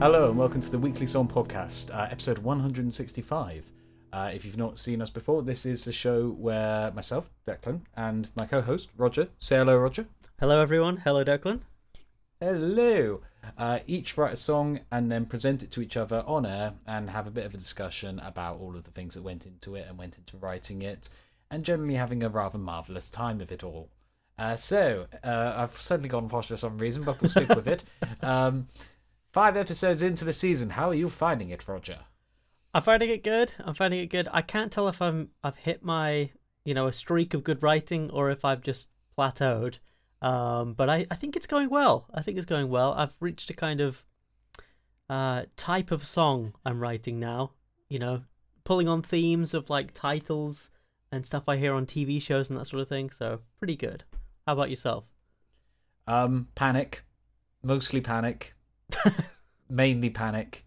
Hello and welcome to the Weekly Song Podcast, episode 165. If you've not seen us before, this is a show where myself, Declan, and my co-host, Roger, say hello, Roger. Hello everyone, hello Declan. Hello. Each write a song and then present it to each other on air and have a bit of a discussion about all of the things that went into it and went into writing it, and generally having a rather marvellous time of it all. I've suddenly gone posh for some reason, but we'll stick with it. 5 episodes into the season, how are you finding it, Roger? I'm finding it good. I can't tell if I've hit my, a streak of good writing or if I've just plateaued. But I think it's going well. I've reached a kind of type of song I'm writing now. Pulling on themes of like titles and stuff I hear on TV shows and that sort of thing. So pretty good. How about yourself? Panic. Mostly panic. Mainly panic.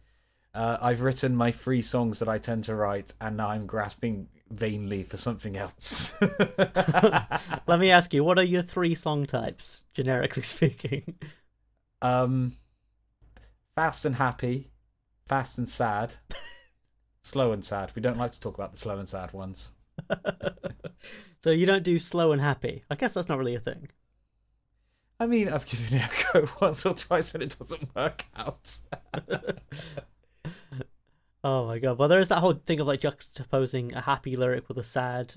I've written my 3 songs that I tend to write, and now I'm grasping vainly for something else. Let me ask you, what are your 3 song types, generically speaking? Fast and happy, fast and sad, slow and sad. We don't like to talk about the slow and sad ones. So you don't do slow and happy. I guess that's not really a thing. I mean, I've given it a go once or twice and it doesn't work out. Oh my god. Well, there is that whole thing of like juxtaposing a happy lyric with a sad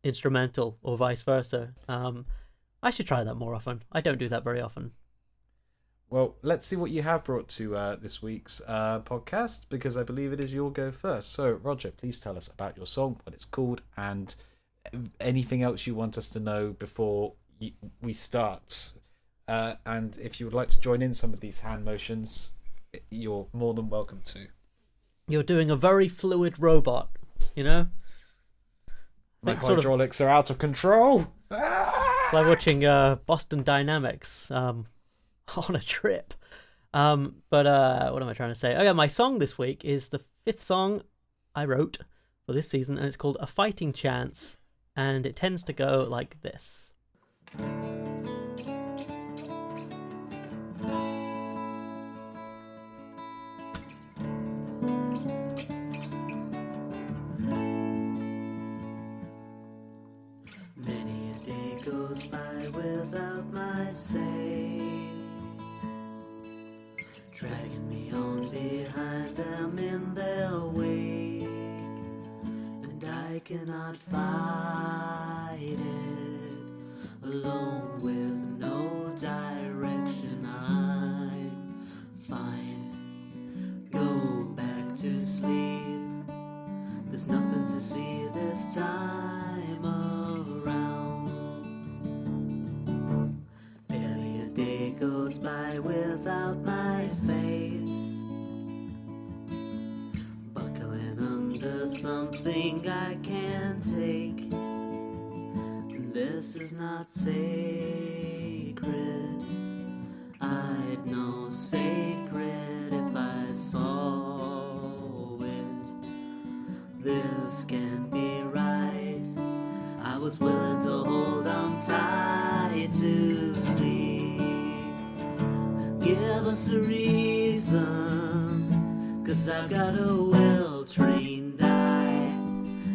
instrumental or vice versa. I should try that more often. I don't do that very often. Well, let's see what you have brought to this week's podcast, because I believe it is your go first. So, Roger, please tell us about your song, what it's called, and anything else you want us to know before we start. And if you would like to join in some of these hand motions, you're more than welcome to. You're doing a very fluid robot, My hydraulics are out of control. It's like watching Boston Dynamics on a trip. But what am I trying to say? Oh yeah, my song this week is the 5th song I wrote for this season, and it's called A Fighting Chance, and it tends to go like this. Many a day goes by without my say, dragging me on behind them in their wake, and I cannot fight it alone with no direction. I'm fine, go back to sleep, there's nothing to see this time around. Barely a day goes by without my faith, buckling under something I can't take. This is not sacred, I'd know sacred if I saw it. This can't be right, I was willing to hold on tight to see. Give us a reason, 'cause I've got a well-trained eye,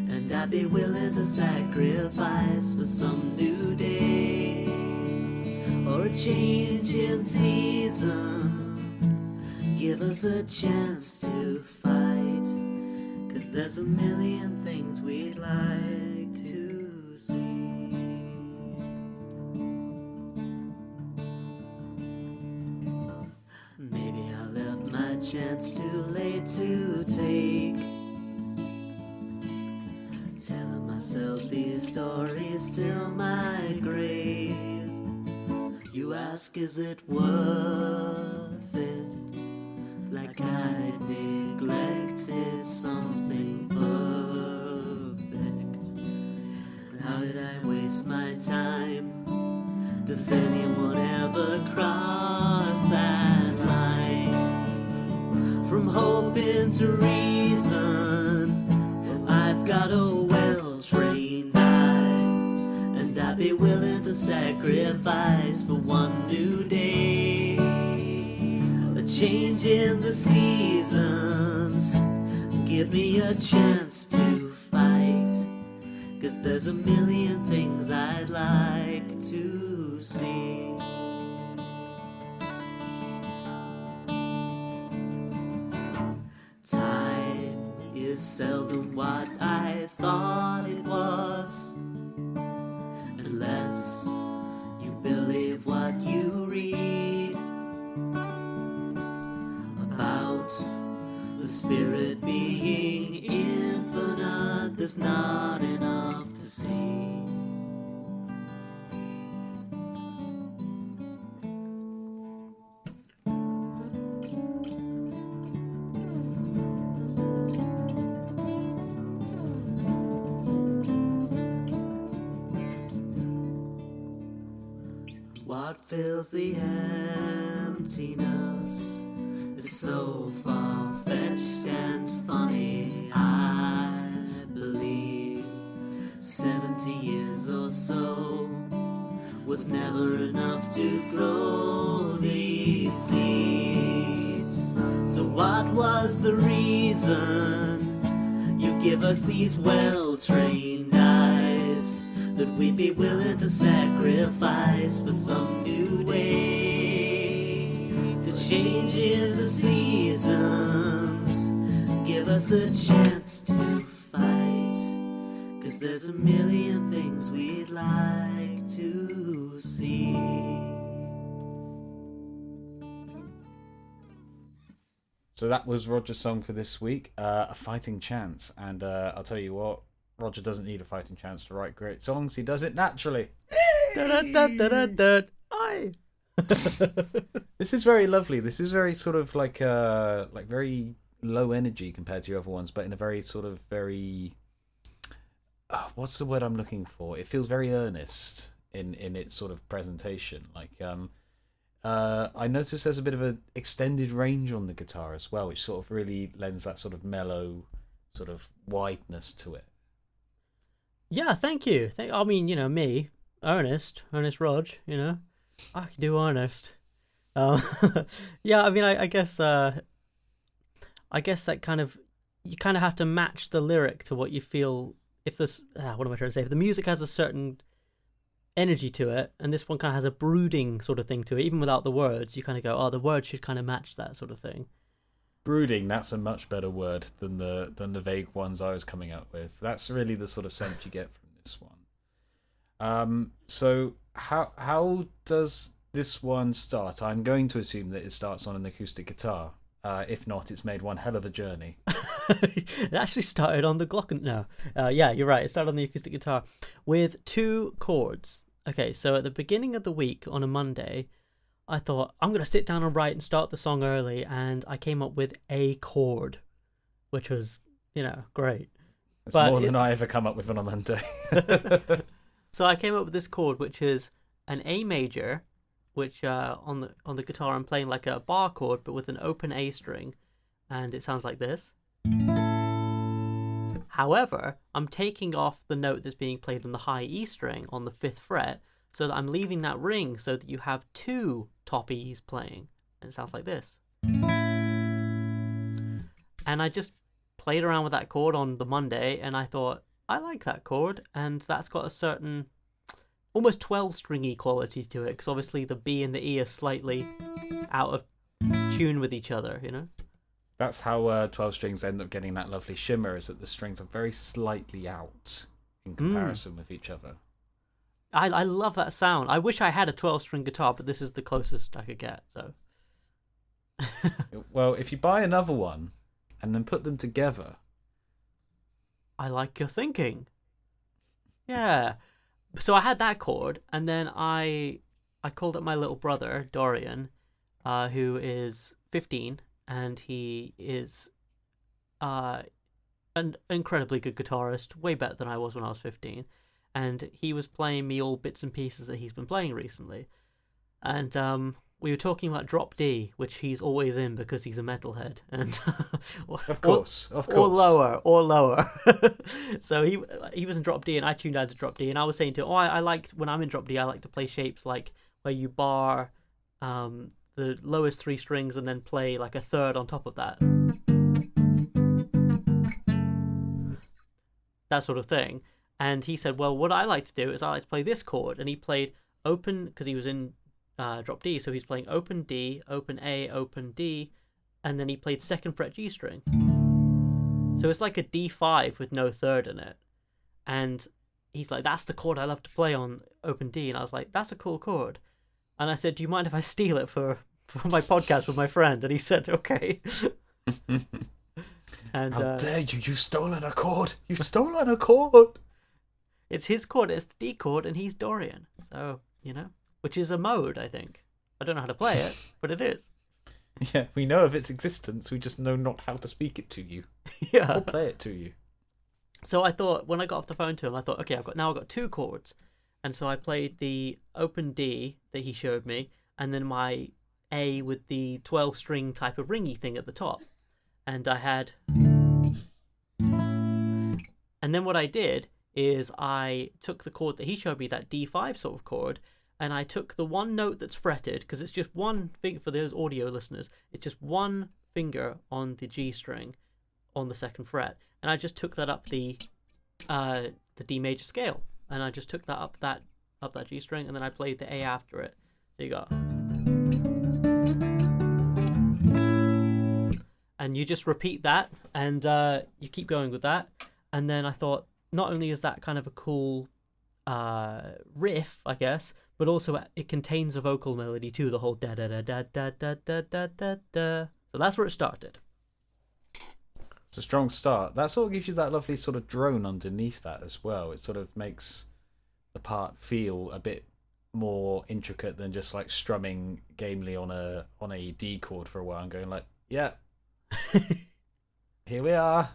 and I'd be willing to sacrifice for some new day, or a change in season. Give us a chance to fight, 'cause there's a million things we'd like to see. Maybe I left my chance too late to take, telling myself these stories till my grave. You ask, is it worth it? Like I neglected something perfect. How did I waste my time? Does anyone ever cross that line? From hoping to reason, well, I've got a well-trained eye, and I'd be willing to sacrifice for one new day. A change in the seasons. Give me a chance to fight, 'cause there's a million things I'd like to see. Time is seldom what I thought it was, unless you believe what you read about the spirit being infinite. There's not enough to see. What fills the emptiness is so far-fetched and funny. I believe 70 years or so was never enough to sow these seeds. So what was the reason you give us these well-trained eyes that we'd be willing to sacrifice for some new way to change in the seasons? Give us a chance to fight, 'cause there's a million things we'd like to see. So that was Roger's song for this week, A Fighting Chance. And I'll tell you what, Roger doesn't need a fighting chance to write great songs. He does it naturally. Aye. This is very lovely. This is very sort of like very low energy compared to your other ones, but in a very sort of very what's the word I'm looking for? It feels very earnest in its sort of presentation. Like I noticed there's a bit of an extended range on the guitar as well, which sort of really lends that sort of mellow sort of wideness to it. Yeah, thank you. I mean, you know, me, Ernest Rog, you know, I can do Ernest. Yeah, I mean, I guess that kind of, you kind of have to match the lyric to what you feel. If this, what am I trying to say? If the music has a certain energy to it, and this one kind of has a brooding sort of thing to it, even without the words, you kind of go, oh, the words should kind of match that sort of thing. Brooding, that's a much better word than the vague ones I was coming up with. That's really the sort of sense you get from this one. So how does this one start? I'm going to assume that it starts on an acoustic guitar. If not, it's made one hell of a journey. It actually started on the Glocken. No, yeah, you're right. It started on the acoustic guitar with 2 chords. Okay, so at the beginning of the week on a Monday, I thought, I'm going to sit down and write and start the song early, and I came up with a chord, which was, you know, great. It's more than I ever come up with on a Monday. So I came up with this chord, which is an A major, which on the guitar I'm playing like a bar chord, but with an open A string, and it sounds like this. However, I'm taking off the note that's being played on the high E string on the 5th fret, so that I'm leaving that ring so that you have 2 top E's playing. And it sounds like this. And I just played around with that chord on the Monday, and I thought, I like that chord, and that's got a certain almost 12-stringy quality to it, because obviously the B and the E are slightly out of tune with each other, you know? That's how 12 strings end up getting that lovely shimmer, is that the strings are very slightly out in comparison with each other. I love that sound. I wish I had a 12-string guitar, but this is the closest I could get, so. Well, if you buy another one and then put them together. I like your thinking. Yeah. So I had that chord, and then I called up my little brother, Dorian, who is 15, and he is an incredibly good guitarist, way better than I was when I was 15. And he was playing me all bits and pieces that he's been playing recently. And we were talking about drop D, which he's always in because he's a metalhead. And Of course. Or lower. So he was in drop D, and I tuned down to drop D. And I was saying to him, I like, when I'm in drop D, I like to play shapes like where you bar the lowest 3 strings and then play like a third on top of that. That sort of thing. And he said, well, what I like to do is I like to play this chord. And he played open, because he was in drop D, so he's playing open D, open A, open D, and then he played 2nd fret G string. So it's like a D5 with no third in it. And he's like, that's the chord I love to play on open D. And I was like, that's a cool chord. And I said, do you mind if I steal it for my podcast with my friend? And he said, okay. And how dare you? You've stolen a chord. You've stolen a chord. It's his chord. It's the D chord, and he's Dorian. So, which is a mode, I think. I don't know how to play it, but it is. Yeah, we know of its existence. We just know not how to speak it to you. Yeah. Or play it to you. So I thought, when I got off the phone to him, I thought, okay, I've got 2 chords. And so I played the open D that he showed me, and then my A with the 12-string type of ringy thing at the top. And I had... And then what I did is I took the chord that he showed me, that D5 sort of chord, and I took the one note that's fretted, because it's just one finger, for those audio listeners, it's just one finger on the G string on the 2nd fret, and I just took that up the D major scale, and I just took that up that G string, and then I played the A after it. So you got, and you just repeat that, and you keep going with that. And then I thought, not only is that kind of a cool riff, I guess, but also it contains a vocal melody too, the whole da da da da da da da da da da. So that's where it started. It's a strong start. That sort of gives you that lovely sort of drone underneath that as well. It sort of makes the part feel a bit more intricate than just like strumming gamely on a D chord for a while and going like, yeah, here we are.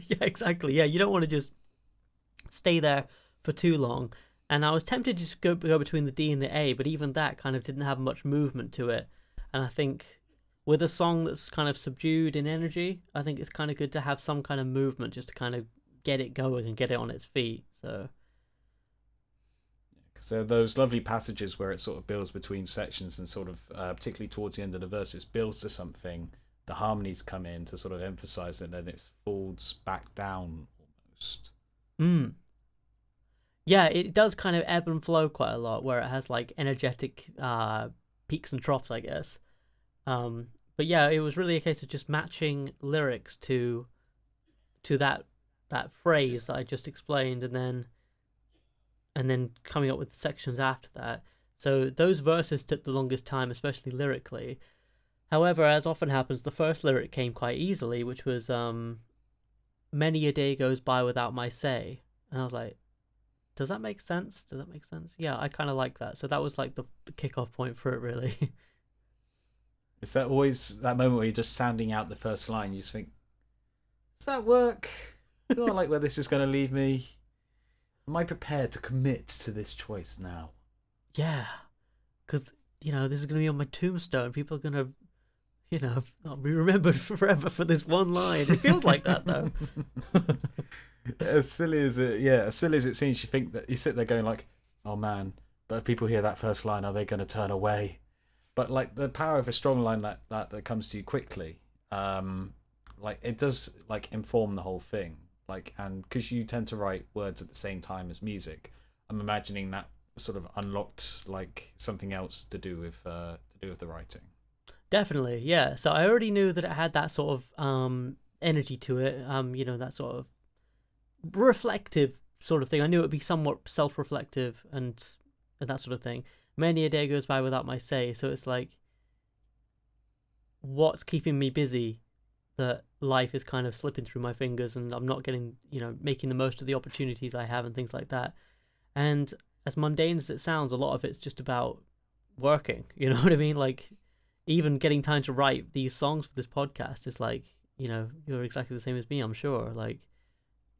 Yeah, exactly. Yeah, you don't want to just stay there for too long. And I was tempted to just go between the D and the A, but even that kind of didn't have much movement to it. And I think with a song that's kind of subdued in energy, I think it's kind of good to have some kind of movement just to kind of get it going and get it on its feet. So those lovely passages where it sort of builds between sections and sort of, particularly towards the end of the verse, it builds to something. The harmonies come in to sort of emphasize it, and then it folds back down almost. Yeah, it does kind of ebb and flow quite a lot, where it has like energetic peaks and troughs, I guess. But yeah, it was really a case of just matching lyrics to that phrase that I just explained, and then coming up with sections after that. So those verses took the longest time, especially lyrically. However, as often happens, the first lyric came quite easily, which was many a day goes by without my say. And I was like, does that make sense? Does that make sense? Yeah, I kind of like that. So that was like the kickoff point for it, really. Is that always that moment where you're just sounding out the first line? You just think, does that work? Do I like where this is going to lead me? Am I prepared to commit to this choice now? Yeah, because, this is going to be on my tombstone. People are going to, I'll be remembered forever for this one line. It feels like that, though. As silly as it seems, you think that you sit there going like, oh man, but if people hear that first line, are they going to turn away? But like the power of a strong line that comes to you quickly, like it does like inform the whole thing. Like, and because you tend to write words at the same time as music, I'm imagining that sort of unlocked like something else to do with the writing. Definitely, yeah. So I already knew that it had that sort of energy to it, that sort of reflective sort of thing. I knew it would be somewhat self-reflective and that sort of thing. Many a day goes by without my say. So it's like, what's keeping me busy? That life is kind of slipping through my fingers and I'm not getting, making the most of the opportunities I have and things like that. And as mundane as it sounds, a lot of it's just about working. You know what I mean? Like, even getting time to write these songs for this podcast is like, you're exactly the same as me, I'm sure. Like,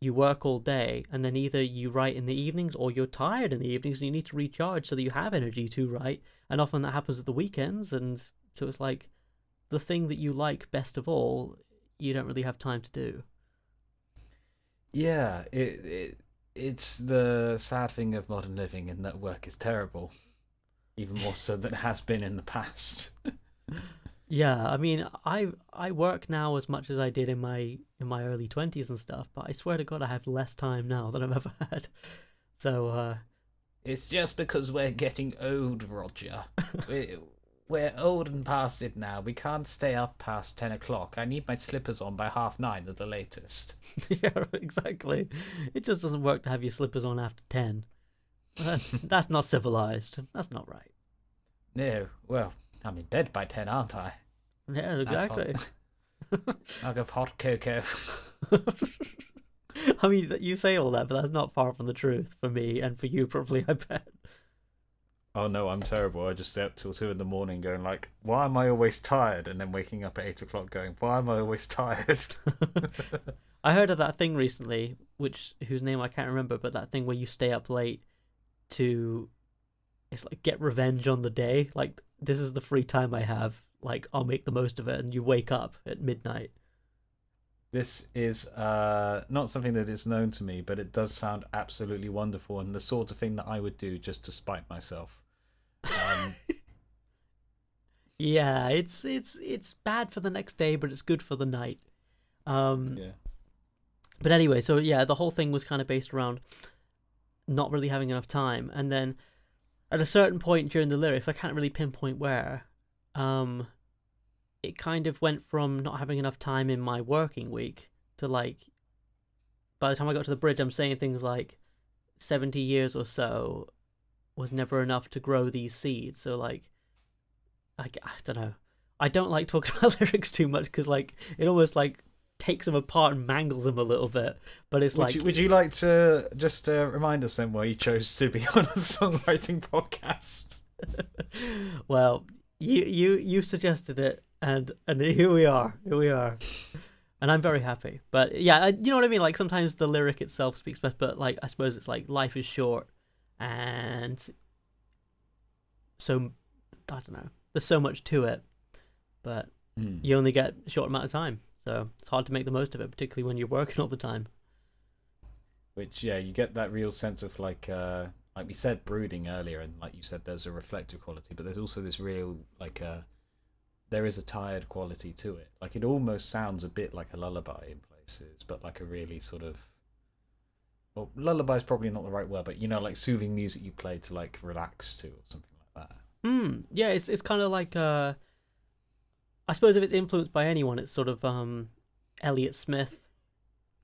you work all day and then either you write in the evenings or you're tired in the evenings and you need to recharge so that you have energy to write. And often that happens at the weekends. And so it's like the thing that you like best of all, you don't really have time to do. Yeah, it's the sad thing of modern living in that work is terrible. even more so than it has been in the past. Yeah, I mean, I work now as much as I did in my early 20s and stuff, but I swear to God I have less time now than I've ever had. So It's just because we're getting old, Roger. We're old and past it now. We can't stay up past 10 o'clock. I need my slippers on by 9:30 at the latest. yeah, exactly. It just doesn't work to have your slippers on after 10. That's not civilized. That's not right. No, well, I'm in bed by 10, aren't I? Yeah, exactly. Mug of hot cocoa. I mean, you say all that, but that's not far from the truth for me and for you, probably, I bet. Oh no, I'm terrible. I just stay up till 2 in the morning going like, why am I always tired? And then waking up at 8 o'clock going, why am I always tired? I heard of that thing recently, whose name I can't remember, but that thing where you stay up late to, it's like get revenge on the day. Like, this is the free time I have. Like, I'll make the most of it. And you wake up at midnight. This is not something that is known to me, but it does sound absolutely wonderful and the sort of thing that I would do just to spite myself. Yeah, it's bad for the next day, but it's good for the night. Yeah. But anyway, so yeah, the whole thing was kind of based around not really having enough time, and then at a certain point during the lyrics, I can't really pinpoint where, it kind of went from not having enough time in my working week to like, by the time I got to the bridge, I'm saying things like 70 years or so was never enough to grow these seeds. So like, I don't know. I don't like talking about lyrics too much because like it almost like takes them apart and mangles them a little bit. But it's would you like to just remind us then why you chose to be on a songwriting podcast? Well, you suggested it, and here we are, and I'm very happy. But yeah, you know what I mean. Like sometimes the lyric itself speaks best, but like I suppose it's like life is short, and so I don't know. There's so much to it, but you only get a short amount of time, so it's hard to make the most of it, particularly when you're working all the time. Which, yeah, you get that real sense of like we said, brooding earlier, and like you said, there's a reflective quality, but there's also this real like there is a tired quality to it. Like it almost sounds a bit like a lullaby in places, but like a really sort of, well, lullaby is probably not the right word, but you know, like soothing music you play to like relax to or something like that. Yeah, it's kind of like I suppose if it's influenced by anyone, it's sort of Elliott Smith,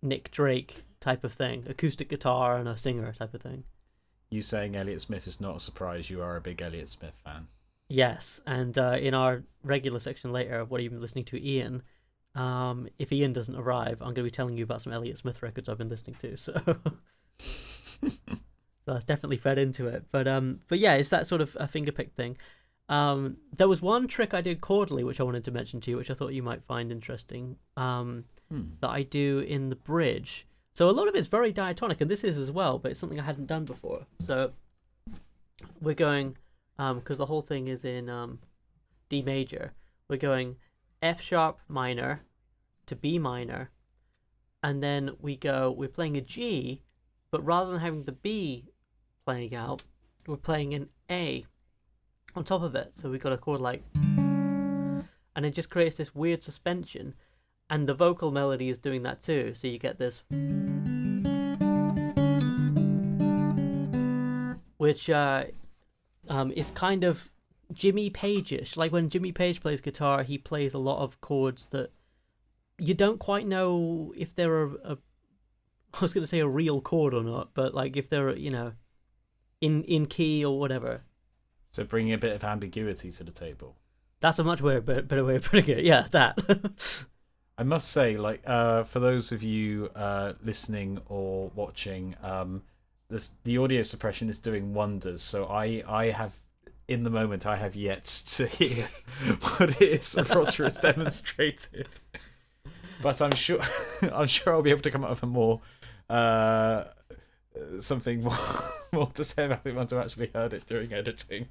Nick Drake type of thing, acoustic guitar and a singer type of thing. You saying Elliott Smith is not a surprise. You are a big Elliott Smith fan. Yes, and in our regular section later, what you've been listening to, Ian, if Ian doesn't arrive, I'm going to be telling you about some Elliott Smith records I've been listening to. So, so that's definitely fed into it. But yeah, it's that sort of a fingerpick thing. There was one trick I did chordally, which I wanted to mention to you, which I thought you might find interesting. That I do in the bridge. So a lot of it's very diatonic, and this is as well, but it's something I hadn't done before. So we're going, because the whole thing is in D major, we're going F sharp minor to B minor, and then we're playing a G, but rather than having the B playing out, we're playing an A on top of it. So we got a chord like, and it just creates this weird suspension. And the vocal melody is doing that too. So you get this, which is kind of Jimmy Page-ish. Like when Jimmy Page plays guitar, he plays a lot of chords that you don't quite know if they're I was going to say a real chord or not, but like if they're, you know, in key or whatever. So bringing a bit of ambiguity to the table. That's a much better way of putting it. Yeah, that. I must say, like, for those of you listening or watching, the audio suppression is doing wonders. So I have, in the moment, I have yet to hear what it is that Roger has demonstrated. But I'm sure I'll be able to come up with a more something more to say about it once I've actually heard it during editing.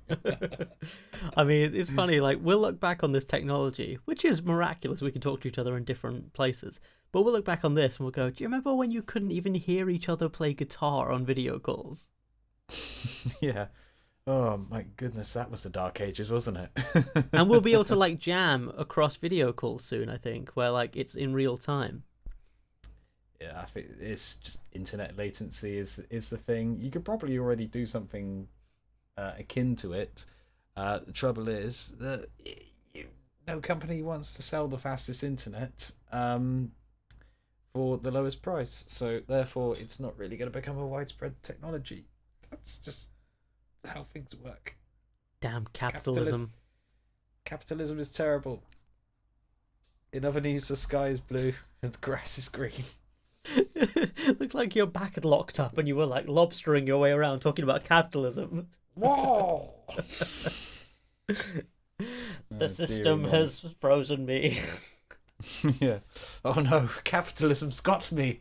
I mean, it's funny, like, we'll look back on this technology, which is miraculous. We can talk to each other in different places. But we'll look back on this and we'll go, do you remember when you couldn't even hear each other play guitar on video calls? Yeah. Oh my goodness, that was the dark ages, wasn't it? And we'll be able to like jam across video calls soon, I think, where like it's in real time. Yeah, I think it's just internet latency is the thing. You could probably already do something akin to it. The trouble is that no company wants to sell the fastest internet for the lowest price. So therefore, it's not really going to become a widespread technology. That's just how things work. Damn capitalism. Capitalism is terrible. In other news, the sky is blue and the grass is green. Looks like your back had locked up and you were like lobstering your way around talking about capitalism. Whoa! The system has frozen me. Yeah. Oh no, capitalism's got me.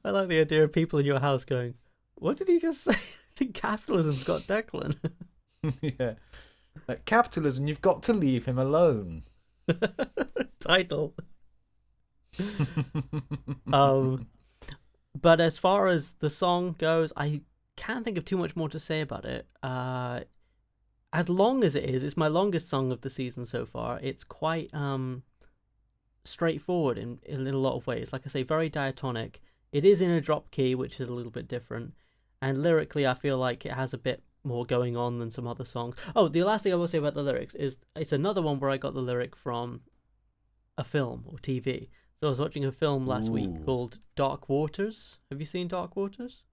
I like the idea of people in your house going, "What did he just say? I think capitalism's got Declan." Yeah. Like, capitalism, you've got to leave him alone. Title. But as far as the song goes, I can't think of too much more to say about it. As long as it is, it's my longest song of the season so far. It's quite straightforward in a lot of ways. Like I say, very diatonic. It is in a drop key, which is a little bit different. And lyrically, I feel like it has a bit more going on than some other songs. Oh, the last thing I will say about the lyrics is it's another one where I got the lyric from a film or TV. So I was watching a film last week called Dark Waters. Have you seen Dark Waters?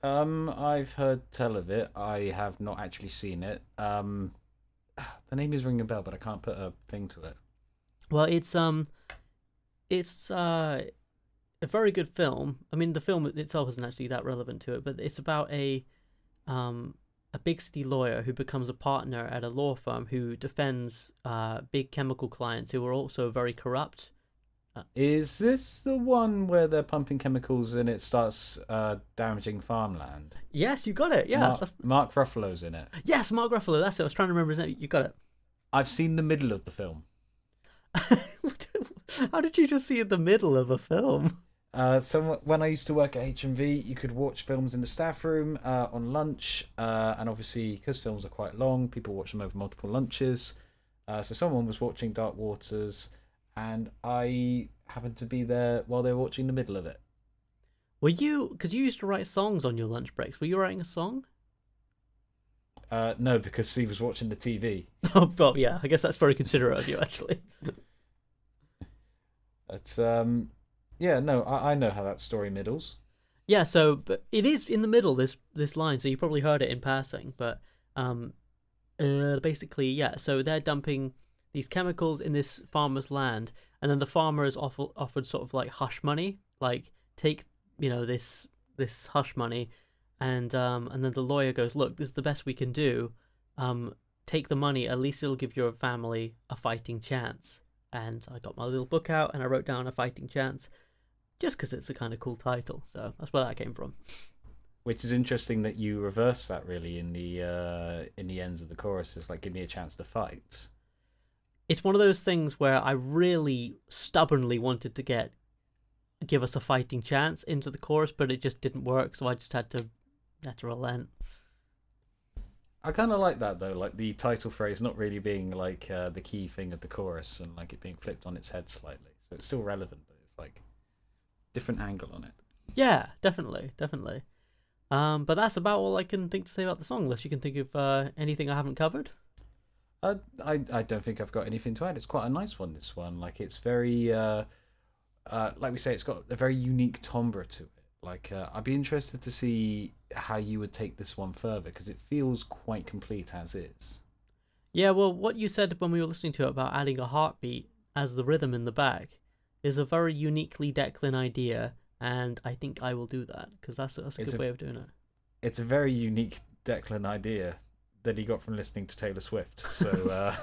I've heard tell of it. I have not actually seen it. The name is ringing a bell, but I can't put a thing to it. Well, it's a very good film. I mean, the film itself isn't actually that relevant to it, but it's about a big city lawyer who becomes a partner at a law firm who defends big chemical clients who are also very corrupt. Is this the one where they're pumping chemicals and it starts damaging farmland? Yes, you got it. Yeah, Mark Ruffalo's in it. Yes, Mark Ruffalo. That's it. I was trying to remember his name. You got it. I've seen the middle of the film. How did you just see in the middle of a film? So when I used to work at HMV, you could watch films in the staff room on lunch, and obviously because films are quite long, people watch them over multiple lunches. So someone was watching Dark Waters, and I happened to be there while they were watching the middle of it. Were you? Because you used to write songs on your lunch breaks. Were you writing a song? No, because Steve was watching the TV. Oh, well, yeah. I guess that's very considerate of you, actually. But yeah, no, I know how that story middles. Yeah, so but it is in the middle, this line, so you probably heard it in passing, but basically, yeah, so they're dumping these chemicals in this farmer's land, and then the farmer is offered sort of like hush money, like take, this hush money, and then the lawyer goes, look, this is the best we can do, take the money, at least it'll give your family a fighting chance. And I got my little book out and I wrote down A Fighting Chance, just because it's a kind of cool title. So that's where that came from. Which is interesting that you reverse that really in the ends of the chorus. It's like, give me a chance to fight. It's one of those things where I really stubbornly wanted to give us a fighting chance into the chorus, but it just didn't work. So I just had to relent. I kind of like that though, like the title phrase not really being like the key thing of the chorus and like it being flipped on its head slightly. So it's still relevant, but it's like different angle on it. Yeah, definitely. But that's about all I can think to say about the song, unless you can think of anything I haven't covered. I don't think I've got anything to add. It's quite a nice one, this one. Like it's very, like we say, it's got a very unique timbre to it. Like, I'd be interested to see how you would take this one further, because it feels quite complete as is. Yeah, well, what you said when we were listening to it about adding a heartbeat as the rhythm in the back is a very uniquely Declan idea, and I think I will do that, because that's a good way of doing it. It's a very unique Declan idea that he got from listening to Taylor Swift, so...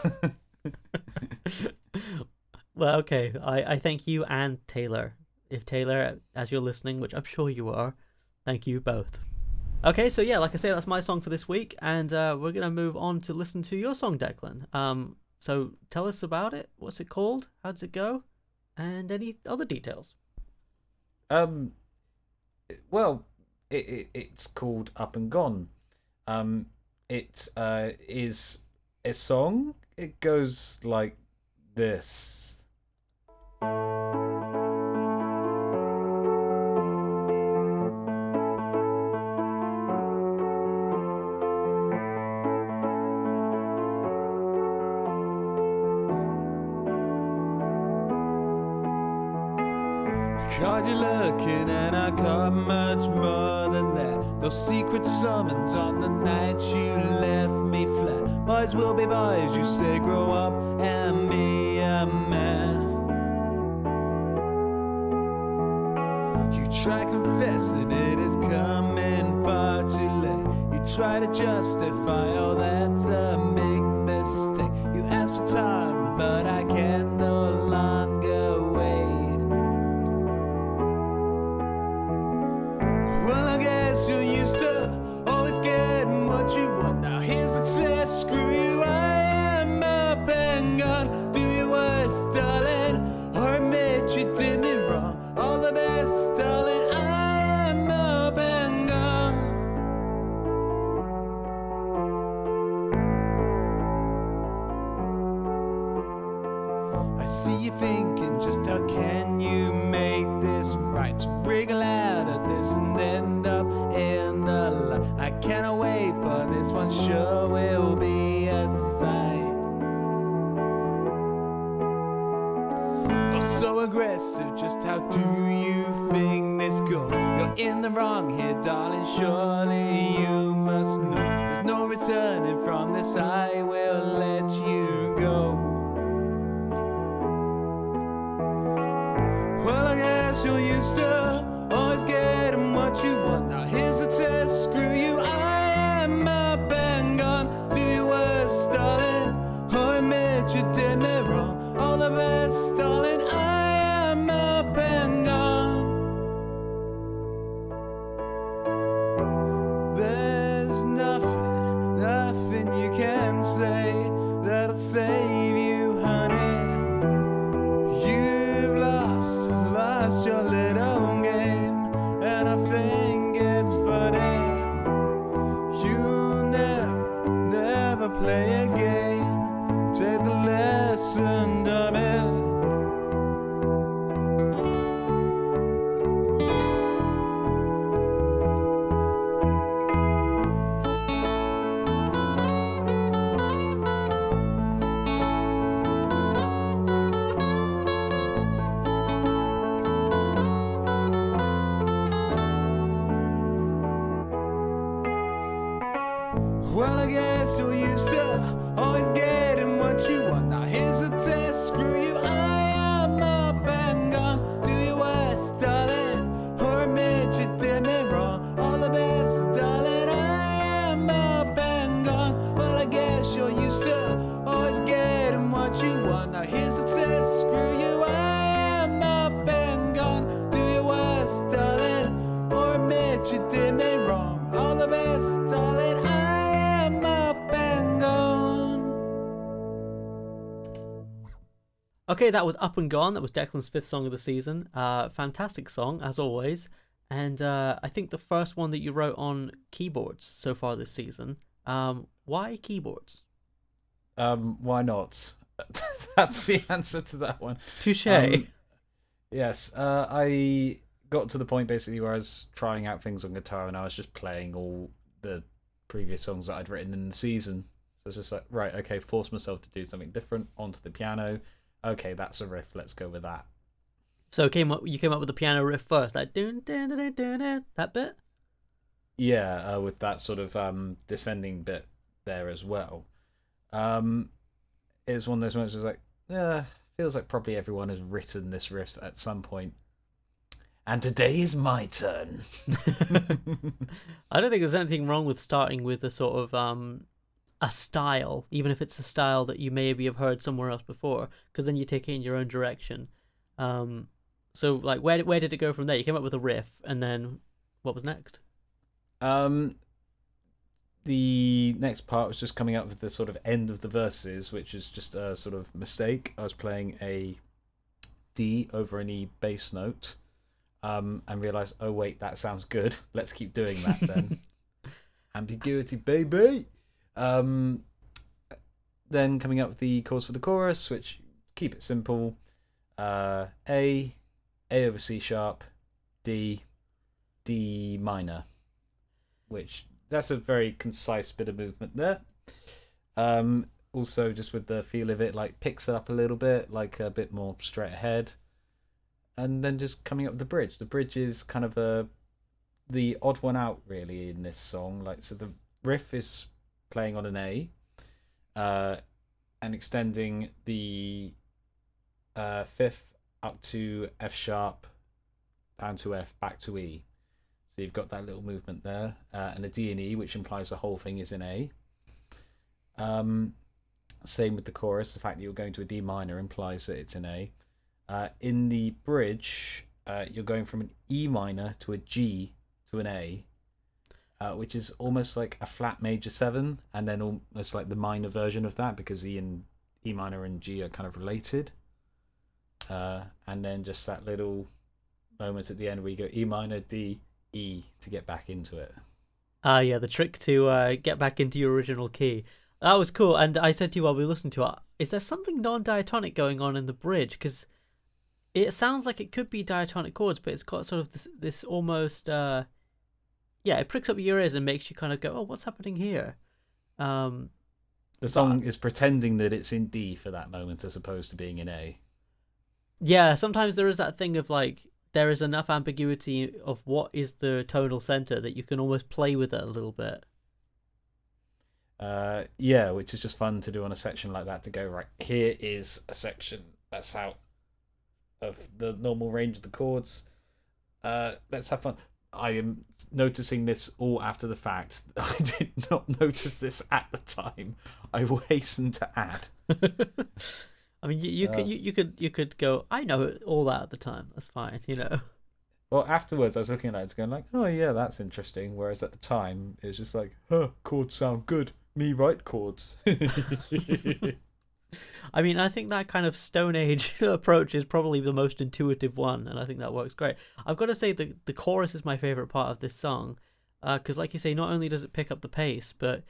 Well, okay, I thank you and Taylor. If Taylor, as you're listening, which I'm sure you are, thank you both. Okay, so yeah, like I say, that's my song for this week, and we're going to move on to listen to your song, Declan. So tell us about it. What's it called? How does it go? And any other details? Well, it's called Up and Gone. It is a song. It goes like this. Caught you looking and I caught much more than that. Those secret summons on the night you left me flat. Boys will be boys, you say grow up and be a man. You try confessing it is coming far too late. You try to justify, oh that's a big mistake. You ask for time, but I can no longer wait. Well, I guess you're used to always getting what you want. Now here's the test, screw you, I am up and gone. Do your worst, darling, or admit you did me wrong. All the best, darling, I am up and gone. I see you thinking, just how can you make this right? To wriggle out of this and end up in the light. I cannot wait for this one, sure will be a sight. You're so aggressive, just how do you think this goes? You're in the wrong here, darling, surely you must know. There's no returning from this, I will let you go. Well, I guess you're used to always getting what you want. Now here's the test, screw you, I am up and gone. Do your worst, darling, or admit you did me wrong. All the best, darling, I am up and gone. There's nothing you can say that'll save you, honey. Lost your little game, and I think it's funny. You never play a game. Take the lesson, dummy. Well, I guess you're used to always getting what you want. Now here's the test, screw you, I am up and gone. Do your worst, darling, or admit you did me wrong. All the best, darling, I am up and gone. Well, I guess you're used to always getting what you want. Now here's the test, screw you, I am up and gone. Do your worst, darling, or admit you did me wrong. All the best, darling, I am up and gone. Okay, that was Up and Gone. That was Declan's 5th song of the season. Fantastic song, as always. And I think the first one that you wrote on keyboards so far this season. Why keyboards? Why not? That's the answer to that one. Touche. Yes, I got to the point basically where I was trying out things on guitar and I was just playing all the previous songs that I'd written in the season. So it's just like, right, okay, force myself to do something different onto the piano. Okay, that's a riff. Let's go with that. So you came up with the piano riff first, that dun, dun, dun, dun, dun, dun, that bit. Yeah, with that sort of descending bit there as well. It was one of those moments. Where I was like, yeah, feels like probably everyone has written this riff at some point. And today is my turn. I don't think there's anything wrong with starting with a sort of a style, even if it's a style that you maybe have heard somewhere else before, because then you take it in your own direction. So, like, where did it go from there? You came up with a riff, and then what was next? The next part was just coming up with the sort of end of the verses, which is just a sort of mistake. I was playing a D over an E bass note. and realize, oh wait, that sounds good. Let's keep doing that then. Ambiguity, baby. Then coming up with the chords for the chorus, which keep it simple. A over C sharp, D minor, which that's a very concise bit of movement there. Also, just with the feel of it, like picks it up a little bit, like a bit more straight ahead, and then just coming up with the bridge. The bridge is kind of the odd one out really in this song. Like, so the riff is playing on an A, and extending the fifth up to F sharp, down to F, back to E. So you've got that little movement there, and a D and E, which implies the whole thing is in A. Same with the chorus. The fact that you're going to a D minor implies that it's in A. In the bridge, you're going from an E minor to a G to an A, which is almost like a flat major 7, and then almost like the minor version of that, because E minor and G are kind of related. And then just that little moment at the end where you go E minor, D, E to get back into it. Yeah, the trick to get back into your original key. That was cool. And I said to you while we were listening to it, is there something non-diatonic going on in the bridge? Because it sounds like it could be diatonic chords, but it's got sort of this almost, it pricks up your ears and makes you kind of go, oh, what's happening here? The song is pretending that it's in D for that moment as opposed to being in A. Yeah, sometimes there is that thing of like, there is enough ambiguity of what is the tonal center that you can almost play with it a little bit. Which is just fun to do on a section like that, to go, right, here is a section that's out of the normal range of the chords. Let's have fun. I am noticing this all after the fact. I did not notice this at the time. I will hasten to add. I mean, you could go, I know all that at the time. That's fine, Well, afterwards, I was looking at it going like, oh yeah, that's interesting. Whereas at the time, it was just like, huh, chords sound good. Me write chords. I mean, I think that kind of Stone Age approach is probably the most intuitive one, and I think that works great. I've got to say the chorus is my favorite part of this song, because like you say, not only does it pick up the pace, but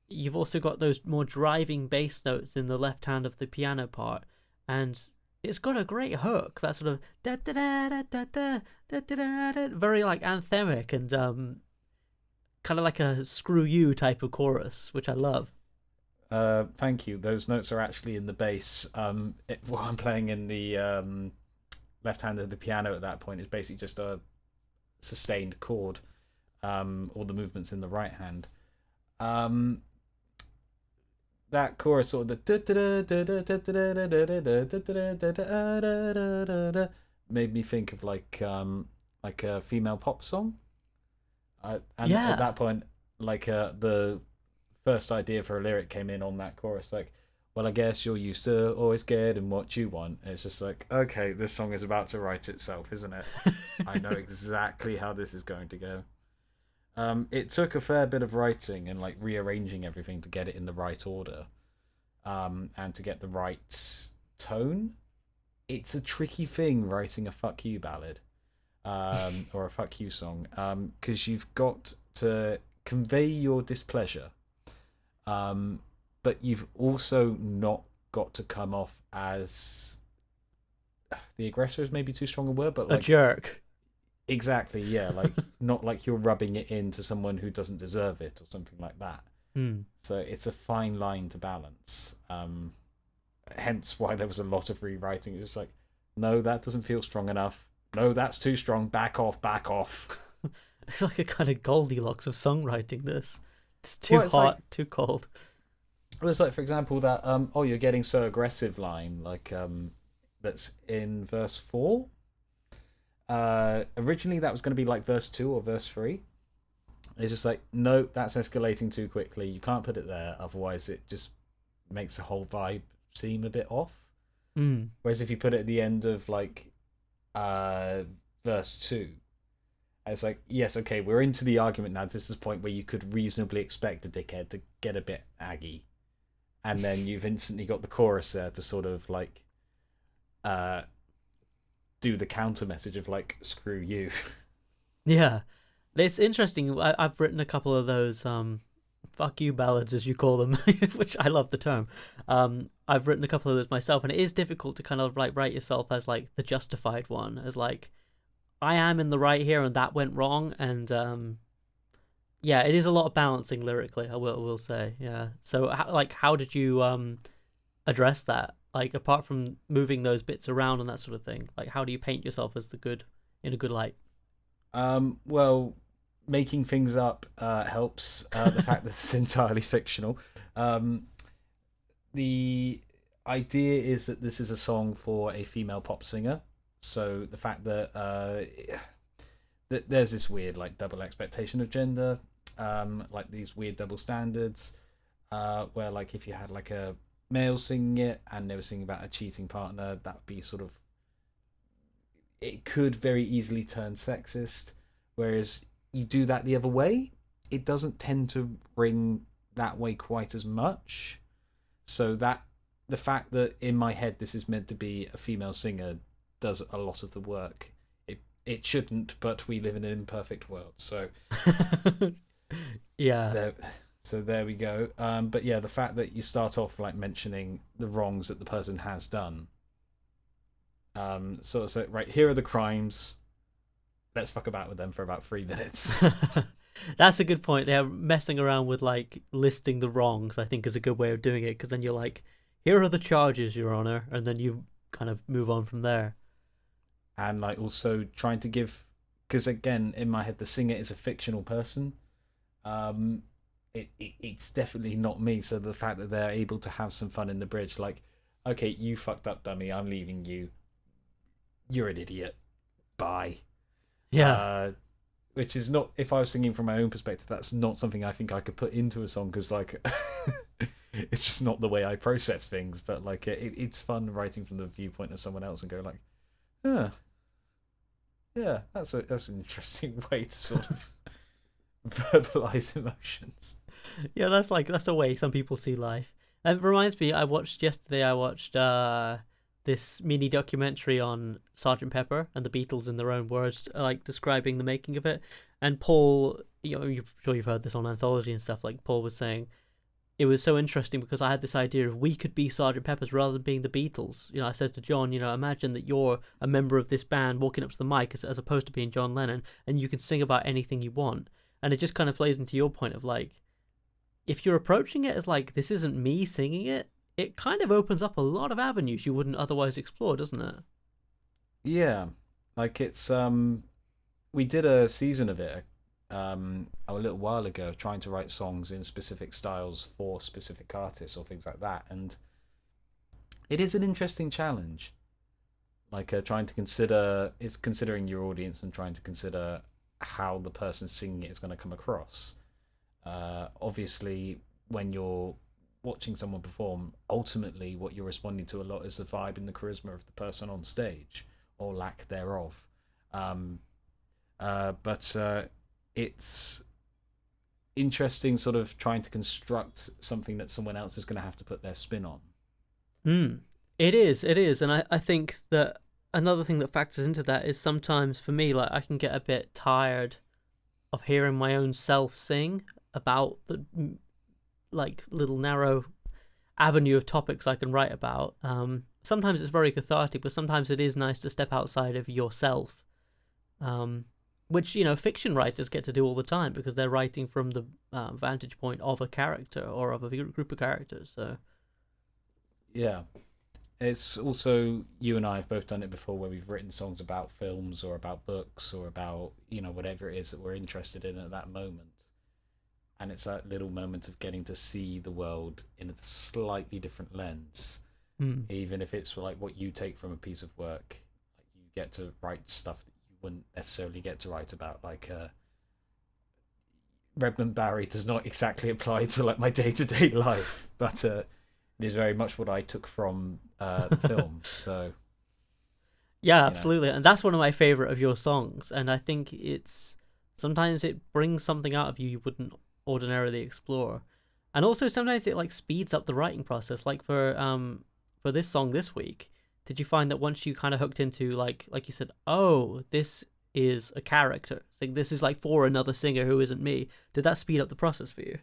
you've also got those more driving bass notes in the left hand of the piano part, and it's got a great hook, that sort of da da da da da da da da da, very like anthemic and kind of like a screw you type of chorus, which I love. Thank you. Those notes are actually in the bass. What I'm playing in the left hand of the piano at that point is basically just a sustained chord. All the movements in the right hand. That chorus, sort of the made me think of like a female pop song. At that point, like the first idea for a lyric came in on that chorus, like, well, I guess you're used to always getting what you want. It's just like, okay, this song is about to write itself, isn't it? I know exactly how this is going to go. It took a fair bit of writing and like rearranging everything to get it in the right order, and to get the right tone. It's a tricky thing writing a fuck you ballad, or a fuck you song, because you've got to convey your displeasure, but you've also not got to come off as the aggressor is maybe too strong a word, but like a jerk. Exactly, yeah, like not like you're rubbing it into someone who doesn't deserve it or something like that. So it's a fine line to balance. Hence why there was a lot of rewriting. It's just like, no, that doesn't feel strong enough. No, that's too strong. Back off, back off. It's like a kind of Goldilocks of songwriting, this. It's too hot, like, too cold. Well, it's like, for example, that, oh, you're getting so aggressive line, like, that's in verse 4. Originally that was going to be like verse 2 or verse 3. It's just like, no, that's escalating too quickly. You can't put it there, otherwise it just makes the whole vibe seem a bit off. Whereas if you put it at the end of like verse 2, it's like, yes, okay, we're into the argument now. This is the point where you could reasonably expect a dickhead to get a bit aggy, and then you've instantly got the chorus there to sort of like do the counter message of like screw you. Yeah, it's interesting. I've written a couple of those fuck you ballads, as you call them, which I love the term. I've written a couple of those myself, and it is difficult to kind of like write yourself as like the justified one, as like I am in the right here and that went wrong. And yeah, it is a lot of balancing lyrically, I will say. Yeah. So how did you address that? Like, apart from moving those bits around and that sort of thing, like how do you paint yourself as the good in a good light? Well, making things up helps. The fact that it's entirely fictional. The idea is that this is a song for a female pop singer. So the fact that that there's this weird like double expectation of gender, like these weird double standards, where like if you had like a male singing it and they were singing about a cheating partner, that would be sort of, it could very easily turn sexist. Whereas you do that the other way, it doesn't tend to ring that way quite as much. So that the fact that in my head this is meant to be a female singer does a lot of the work. It shouldn't, but we live in an imperfect world. So Yeah. So there we go. But yeah, the fact that you start off like mentioning the wrongs that the person has done. So it's like, right, here are the crimes. Let's fuck about with them for about 3 minutes. That's a good point. They're messing around with like listing the wrongs, I think, is a good way of doing it, because then you're like, here are the charges, Your Honor, and then you kind of move on from there. And like also trying to give, because again, in my head, the singer is a fictional person. It's definitely not me. So the fact that they're able to have some fun in the bridge, like, okay, you fucked up, dummy. I'm leaving you. You're an idiot. Bye. Yeah. Which is not, if I was singing from my own perspective, that's not something I think I could put into a song, because like it's just not the way I process things. But like it's fun writing from the viewpoint of someone else and go like, yeah, that's an interesting way to sort of verbalize emotions. Yeah, that's a way some people see life. And it reminds me, I watched this mini documentary on Sergeant Pepper and the Beatles in their own words, like describing the making of it. And Paul, I'm sure you've heard this on Anthology and stuff, like Paul was saying, it was so interesting because I had this idea of we could be Sergeant Pepper's rather than being the Beatles. I said to John, imagine that you're a member of this band walking up to the mic as opposed to being John Lennon, and you can sing about anything you want. And it just kind of plays into your point of like, if you're approaching it as like, this isn't me singing it, it kind of opens up a lot of avenues you wouldn't otherwise explore, doesn't it? Yeah, like it's we did a season of it a little while ago, trying to write songs in specific styles for specific artists or things like that, and it is an interesting challenge. Like trying to considering your audience and trying to consider how the person singing it is going to come across. Obviously, when you're watching someone perform, ultimately what you're responding to a lot is the vibe and the charisma of the person on stage, or lack thereof. But it's interesting sort of trying to construct something that someone else is going to have to put their spin on. It is. And I think that another thing that factors into that is sometimes for me, like, I can get a bit tired of hearing my own self sing about the like little narrow avenue of topics I can write about. Sometimes it's very cathartic, but sometimes it is nice to step outside of yourself, which fiction writers get to do all the time because they're writing from the vantage point of a character or of a group of characters. So yeah, it's also, you and I have both done it before, where we've written songs about films or about books or about whatever it is that we're interested in at that moment. And it's that little moment of getting to see the world in a slightly different lens. Even if it's like what you take from a piece of work, like you get to write stuff that you wouldn't necessarily get to write about. Like Redmond Barry does not exactly apply to like my day-to-day life, but it is very much what I took from the film. So yeah, absolutely. And that's one of my favorite of your songs. And I think sometimes it brings something out of you wouldn't ordinarily explore, and also sometimes it like speeds up the writing process. Like for this song this week, did you find that once you kind of hooked into like you said, oh, this is a character, so this is like for another singer who isn't me, did that speed up the process for you?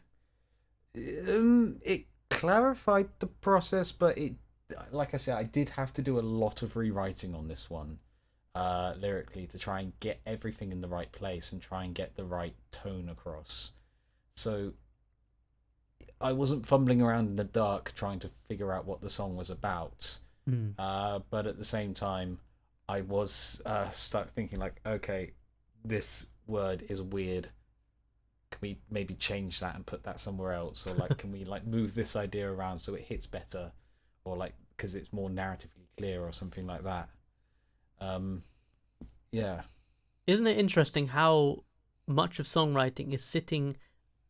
It clarified the process, but it, like I said, I did have to do a lot of rewriting on this one, lyrically, to try and get everything in the right place and try and get the right tone across. So I wasn't fumbling around in the dark trying to figure out what the song was about. But at the same time, I was stuck thinking like, okay, this word is weird. Can we maybe change that and put that somewhere else? Or like, can we like move this idea around so it hits better? Or like, because it's more narratively clear or something like that. Yeah. Isn't it interesting how much of songwriting is sitting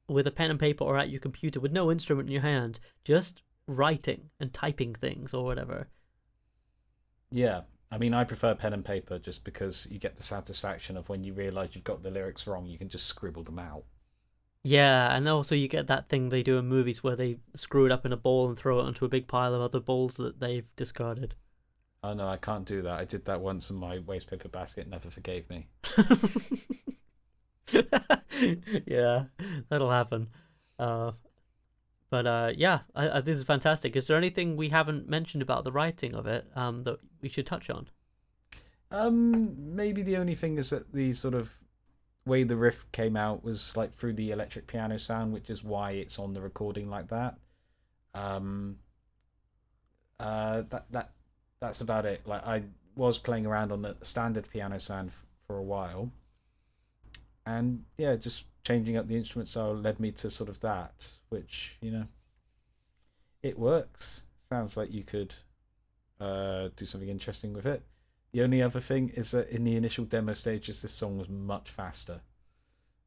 with a pen and paper or at your computer with no instrument in your hand, just writing and typing things or whatever? Yeah. I mean, I prefer pen and paper just because you get the satisfaction of when you realise you've got the lyrics wrong, you can just scribble them out. Yeah, and also you get that thing they do in movies where they screw it up in a ball and throw it onto a big pile of other balls that they've discarded. Oh no, I can't do that. I did that once and my waste paper basket never forgave me. Yeah, that'll happen. But yeah, this is fantastic. Is there anything we haven't mentioned about the writing of it that we should touch on? Maybe the only thing is that the sort of way the riff came out was like through the electric piano sound, which is why it's on the recording like that. That's about it. Like, I was playing around on the standard piano sound for a while, and yeah, just changing up the instrument style led me to sort of that, which, you know, it works. Sounds like you could do something interesting with it. The only other thing is that in the initial demo stages, this song was much faster.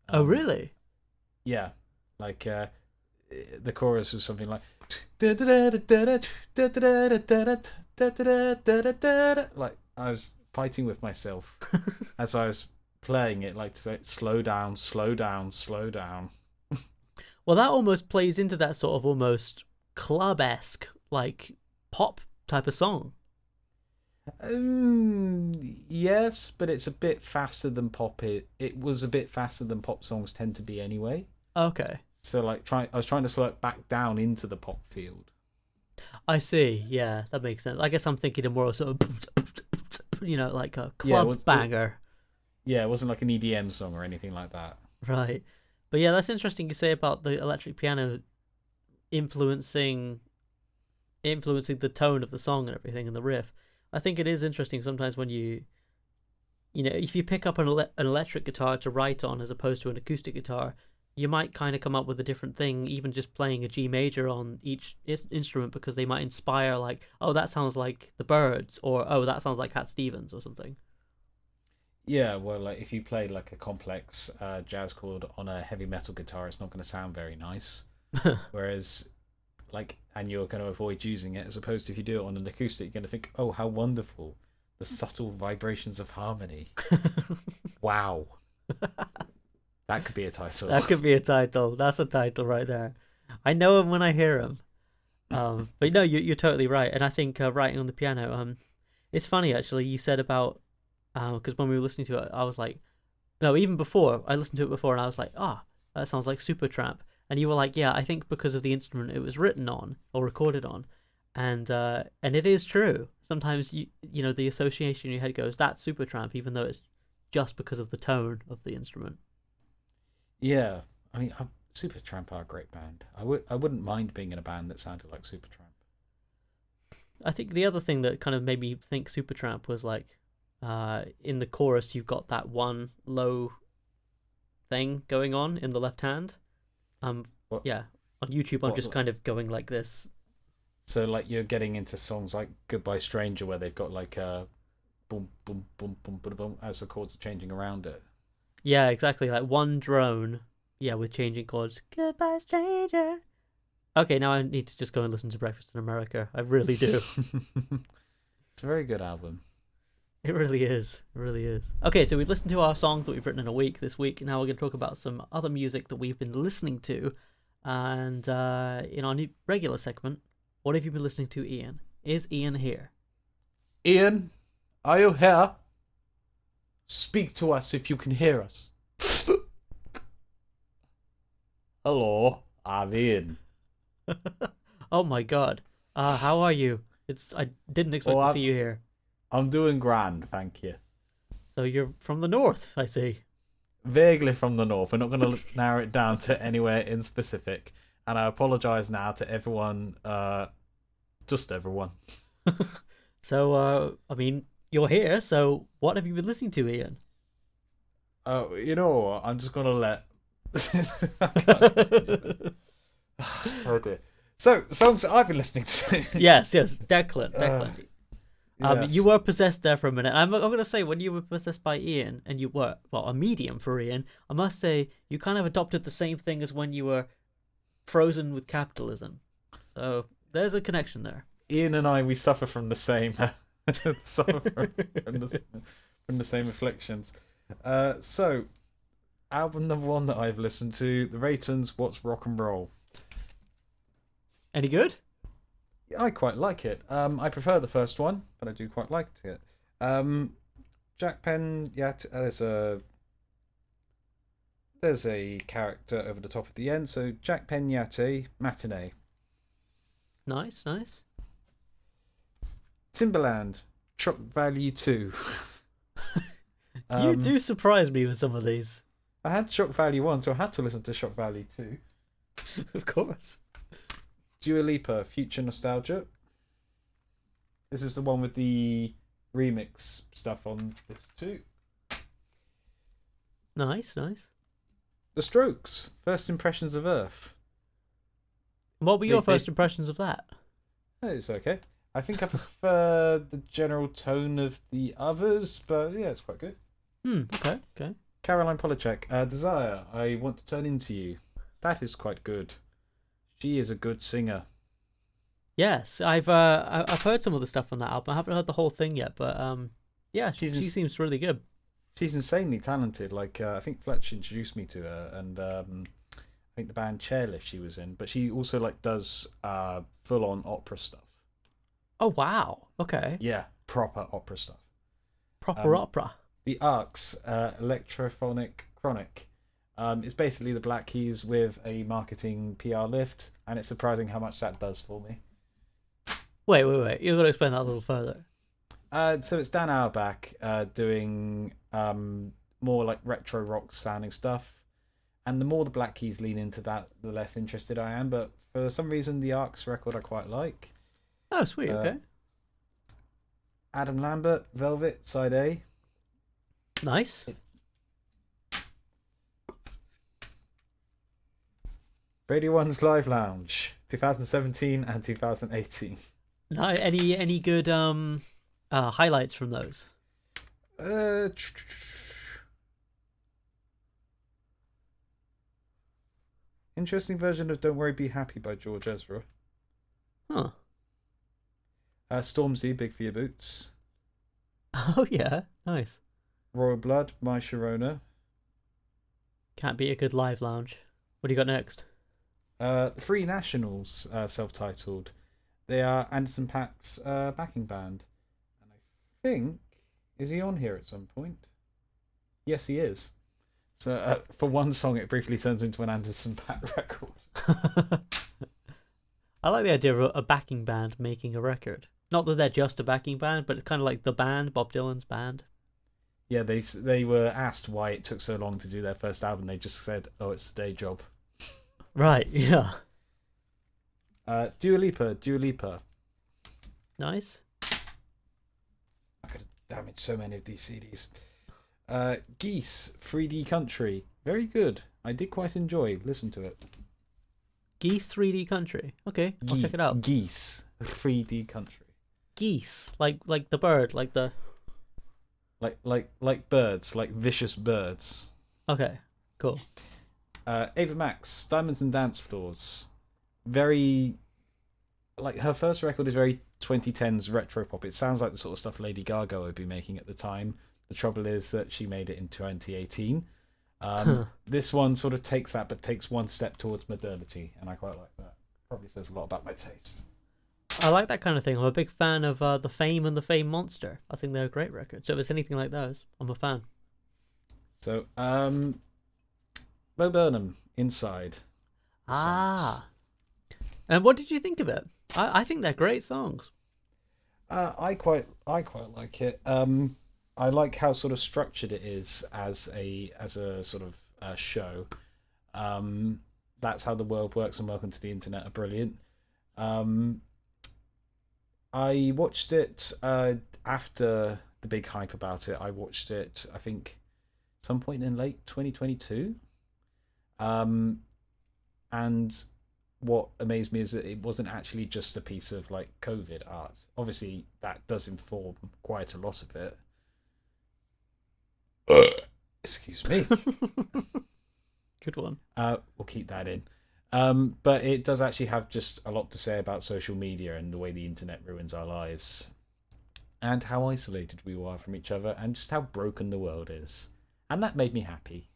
Oh, really? Yeah, like the chorus was something like like I was fighting with myself as I was playing it, like to say, slow down, slow down, slow down. Well, that almost plays into that sort of almost club-esque, like pop type of song. Yes, but it's a bit faster than pop. It was a bit faster than pop songs tend to be anyway. Okay. So like I was trying to slow it back down into the pop field. I see. Yeah, that makes sense. I guess I'm thinking of more sort of, you know, like a club banger. Yeah, it wasn't like an EDM song or anything like that. Right. But yeah, that's interesting you say about the electric piano influencing the tone of the song and everything and the riff. I think it is interesting sometimes when you know, if you pick up an electric guitar to write on as opposed to an acoustic guitar, you might kind of come up with a different thing, even just playing a G major on each instrument, because they might inspire like, oh, that sounds like the Byrds, or oh, that sounds like Cat Stevens or something. Yeah, well, like if you play like a complex jazz chord on a heavy metal guitar, it's not going to sound very nice. Whereas, like, and you're going to avoid using it, as opposed to if you do it on an acoustic, you're going to think, oh, how wonderful, the subtle vibrations of harmony. Wow. That could be a title. That could be a title. That's a title right there. I know him when I hear him. But no, you're totally right. And I think writing on the piano, it's funny actually. You said about because when we were listening to it, I was like, no, even before I listened to it before, and I was like, that sounds like Supertramp. And you were like, yeah, I think because of the instrument it was written on or recorded on, and it is true. Sometimes you know the association in your head goes, that's Supertramp, even though it's just because of the tone of the instrument. Yeah, I mean, Supertramp are a great band. I wouldn't mind being in a band that sounded like Supertramp. I think the other thing that kind of made me think Supertramp was like, in the chorus you've got that one low thing going on in the left hand. Yeah, on YouTube I'm just kind of going like this. So like you're getting into songs like Goodbye Stranger where they've got like a boom boom boom boom boom boom as the chords are changing around it. Yeah, exactly, like one drone, yeah, with changing chords. Goodbye Stranger. Okay, now I need to just go and listen to Breakfast in America. I really do. It's a very good album. It really is. It really is. Okay, so we've listened to our songs that we've written in a week this week. Now we're going to talk about some other music that we've been listening to. And in our new regular segment, what have you been listening to, Ian? Is Ian here? Ian, are you here? Speak to us if you can hear us. Hello, I'm Ian. Oh my god. How are you? I didn't expect to see you here. I'm doing grand, thank you. So you're from the north, I see. Vaguely from the north. We're not going to narrow it down to anywhere in specific. And I apologise now to everyone, just everyone. So, I mean, you're here, so what have you been listening to, Ian? You know what? I'm just going to let... Oh dear. So, songs that I've been listening to. Yes, Declan. Yes. You were possessed there for a minute. I'm going to say, when you were possessed by Ian, and you were, well, a medium for Ian, I must say, you kind of adopted the same thing as when you were frozen with capitalism. So, there's a connection there. Ian and I, we suffer from the same... from the same afflictions. So, album number 1 that I've listened to, The Raytons, What's Rock and Roll. Any good? I quite like it. I prefer the first one, but I do quite like it. Jack Penn, yeah, there's a character over the top at the end. So Jack Penn-Yate, Matinee. Nice. Timberland, Shock Value 2. You do surprise me with some of these. I had Shock Value 1, so I had to listen to Shock Value 2. Of course. Dua Lipa, Future Nostalgia. This is the one with the remix stuff on this too. Nice. The Strokes, First Impressions of Earth. What were your first impressions of that? It's okay. I think I prefer the general tone of the others, but yeah, it's quite good. Okay. Caroline Polachek, Desire, I Want to Turn Into You. That is quite good. She is a good singer. Yes, I've heard some of the stuff on that album. I haven't heard the whole thing yet, but yeah, she seems really good. She's insanely talented. Like I think Fletch introduced me to her, and I think the band Chairlift she was in. But she also does full on opera stuff. Oh wow! Okay. Yeah, proper opera stuff. Proper opera. The Arcs, Electrophonic Chronic. It's basically the Black Keys with a marketing PR lift, and it's surprising how much that does for me. Wait. You've got to explain that a little further. So it's Dan Auerbach doing more like retro rock sounding stuff, and the more the Black Keys lean into that, the less interested I am. But for some reason, the Arcs record I quite like. Oh, sweet. Okay. Adam Lambert, Velvet, Side A. Nice. Radio 1's Live Lounge, 2017 and 2018. No, any good highlights from those? Interesting version of Don't Worry Be Happy by George Ezra. Huh. Stormzy, Big for Your Boots. Oh yeah, nice. Royal Blood, My Sharona. Can't beat a good live lounge. What do you got next? The Free Nationals, self-titled. They are Anderson .Paak's backing band. And I think... Is he on here at some point? Yes, he is. So for one song, it briefly turns into an Anderson .Paak record. I like the idea of a backing band making a record. Not that they're just a backing band, but it's kind of like the band, Bob Dylan's band. Yeah, they were asked why it took so long to do their first album. They just said, "Oh, it's a day job." Right. Yeah. Dua Lipa. Nice. I could have damaged so many of these CDs. Geese, 3D Country. Very good. I did quite enjoy. Listen to it. Geese 3D Country. Okay, I'll check it out. Geese, 3D Country. Geese, like the bird, like the... Like birds, like vicious birds. Okay, cool. Ava Max, Diamonds and Dance Floors. Very... Like, her first record is very 2010s retro pop. It sounds like the sort of stuff Lady Gaga would be making at the time. The trouble is that she made it in 2018. This one sort of takes that, but takes one step towards modernity, and I quite like that. Probably says a lot about my taste. I like that kind of thing. I'm a big fan of The Fame and The Fame Monster. I think they're a great record. So if it's anything like those, I'm a fan. So, Bo Burnham, Inside. The songs. And what did you think of it? I think they're great songs. I quite like it. I like how sort of structured it is as a sort of show. That's how the world works, and Welcome to the Internet are brilliant. I watched it after the big hype about it. I watched it, I think, some point in late 2022. And what amazed me is that it wasn't actually just a piece of like COVID art. Obviously, that does inform quite a lot of it. Excuse me. Good one. We'll keep that in. But it does actually have just a lot to say about social media and the way the internet ruins our lives, and how isolated we are from each other, and just how broken the world is. And that made me happy.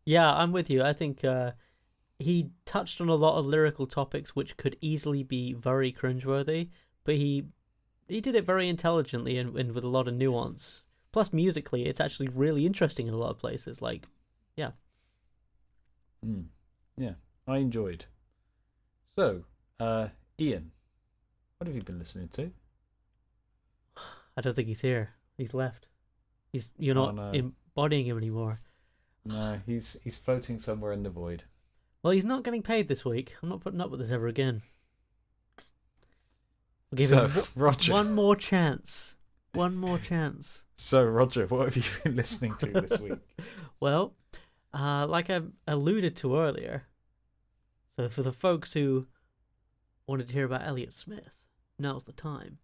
Yeah, I'm with you. I think he touched on a lot of lyrical topics which could easily be very cringeworthy, but he did it very intelligently and with a lot of nuance. Plus, musically, it's actually really interesting in a lot of places. Like, yeah. Yeah, I enjoyed. So, Ian, what have you been listening to? I don't think he's here. He's left. You're not embodying him anymore. No, he's floating somewhere in the void. Well, he's not getting paid this week. I'm not putting up with this ever again. We'll give him Roger. one more chance. One more chance. So, Roger, what have you been listening to this week? Well, like I alluded to earlier, so for the folks who wanted to hear about Elliott Smith, now's the time.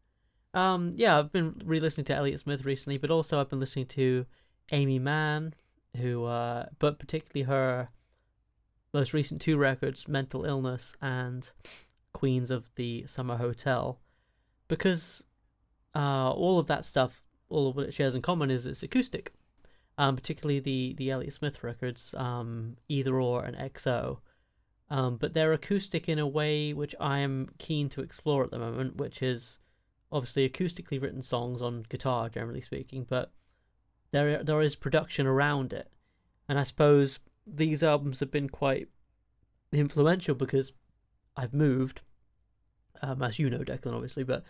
Yeah, I've been re-listening to Elliott Smith recently, but also I've been listening to Amy Mann, who, but particularly her most recent two records, Mental Illness and Queens of the Summer Hotel, because all of that stuff, all of what it shares in common is it's acoustic. Particularly the Elliott Smith records, Either Or and XO. But they're acoustic in a way which I am keen to explore at the moment, which is obviously acoustically written songs on guitar, generally speaking, but there is production around it. And I suppose these albums have been quite influential because I've moved, as you know, Declan, obviously, but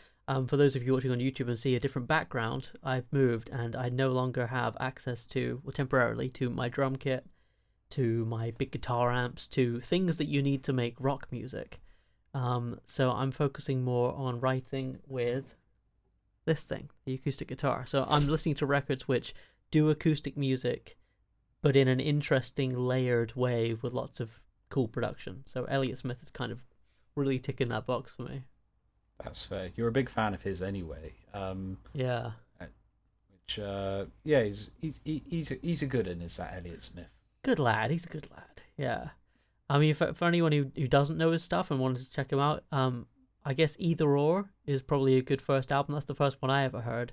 for those of you watching on YouTube and see a different background, I've moved and I no longer have access to, well, temporarily, to my drum kit, to my big guitar amps, to things that you need to make rock music. So I'm focusing more on writing with this thing, the acoustic guitar. So I'm listening to records which do acoustic music, but in an interesting, layered way with lots of cool production. So Elliott Smith is kind of really ticking that box for me. That's fair. You're a big fan of his anyway. Yeah. Which, yeah, he's a good one, is that Elliott Smith? Good lad. He's a good lad. Yeah. I mean, for anyone who doesn't know his stuff and wanted to check him out, I guess Either Or is probably a good first album. That's the first one I ever heard.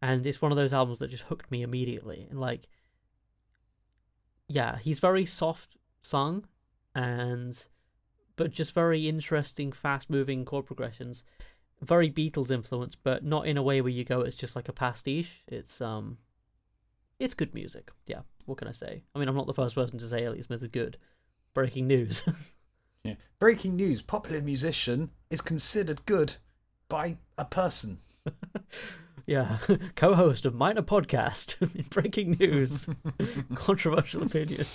And it's one of those albums that just hooked me immediately. And like, yeah, he's very soft sung, but just very interesting, fast-moving chord progressions. Very Beatles influence, but not in a way where you go, it's just like a pastiche. It's good music. Yeah, what can I say? I mean, I'm not the first person to say Elliott Smith is good. Breaking news. Yeah. Breaking news. Popular musician is considered good by a person. Yeah, co-host of Minor Podcast in Breaking News. Controversial opinion.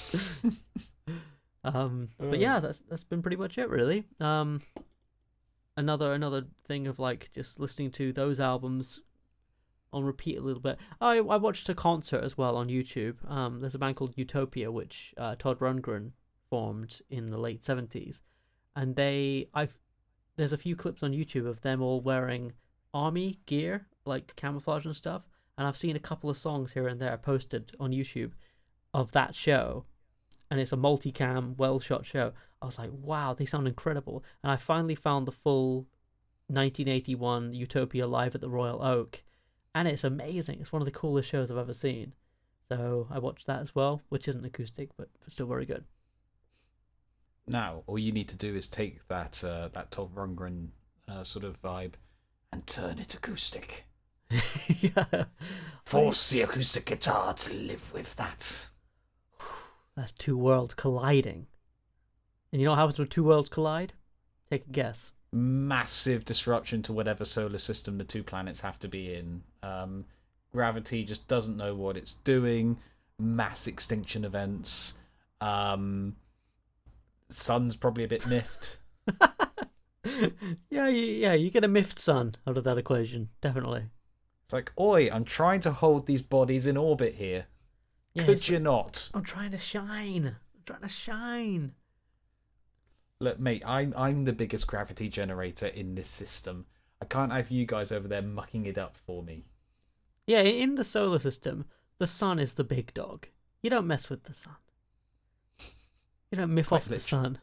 But yeah, that's been pretty much it, really. Another thing of like just listening to those albums on repeat a little bit. I watched a concert as well on YouTube. There's a band called Utopia, which Todd Rundgren formed in the late 70s, and there's a few clips on YouTube of them all wearing army gear, like camouflage and stuff, and I've seen a couple of songs here and there posted on YouTube of that show, and it's a multicam, well-shot show. I was like, wow, they sound incredible. And I finally found the full 1981 Utopia live at the Royal Oak, and it's amazing. It's one of the coolest shows I've ever seen. So I watched that as well, which isn't acoustic, but still very good. Now, all you need to do is take that Todd Rundgren sort of vibe, and turn it acoustic. Yeah. Force the acoustic guitar to live with that. That's two worlds colliding. And you know what happens when two worlds collide? Take a guess. Massive disruption to whatever solar system the two planets have to be in. Gravity just doesn't know what it's doing. Mass extinction events. Sun's probably a bit miffed. Yeah, you get a miffed sun out of that equation, definitely. It's like, oi, I'm trying to hold these bodies in orbit here. Yeah, Could you not? I'm trying to shine. Look, mate, I'm the biggest gravity generator in this system. I can't have you guys over there mucking it up for me. Yeah, in the solar system, the sun is the big dog. You don't mess with the sun. You don't miff Quite off the literally. sun.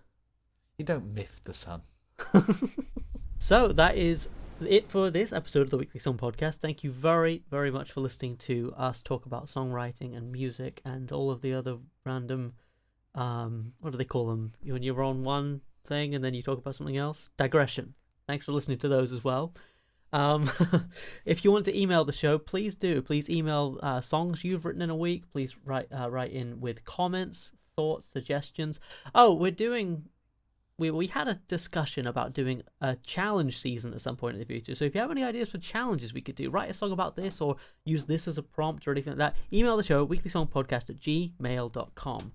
You don't miff the sun. So that is it for this episode of the Weekly Song Podcast. Thank you very, very much for listening to us talk about songwriting and music and all of the other random, what do they call them? When you're on one thing and then you talk about something else? Digression. Thanks for listening to those as well. If you want to email the show, please do. Please email songs you've written in a week. Please write in with comments, thoughts, suggestions. Oh, we had a discussion about doing a challenge season at some point in the future. So if you have any ideas for challenges we could do, write a song about this or use this as a prompt or anything like that, email the show, weeklysongpodcast@gmail.com.